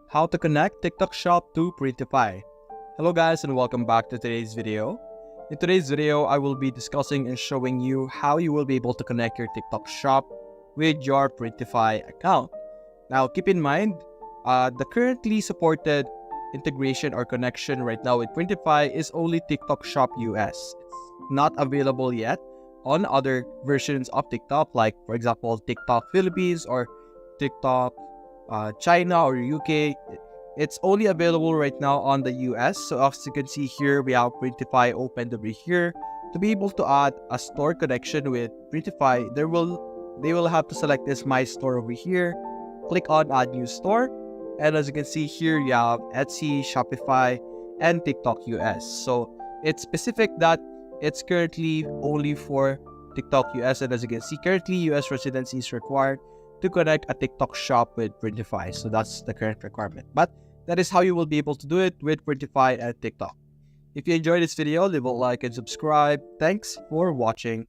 how to connect TikTok Shop to Printify. Hello guys and welcome back to today's video. In today's video, I will be discussing and showing you how you will be able to connect your TikTok Shop with your Printify account. Now keep in mind, the currently supported integration or connection right now with Printify is only TikTok Shop US. It's not available yet on other versions of TikTok, like for example TikTok Philippines or TikTok China or UK. It's only available right now on the US. So as you can see here, we have Printify opened over here. To be able to add a store connection with Printify, they will have to select this My Store over here. Click on Add New Store, and as you can see here, you have Etsy, Shopify, and TikTok US. So it's specific that it's currently only for TikTok US, and as you can see, currently US residency is required to connect a TikTok shop with Printify. So that's the current requirement. But that is how you will be able to do it with Printify and TikTok. If you enjoyed this video, leave a like and subscribe. Thanks for watching.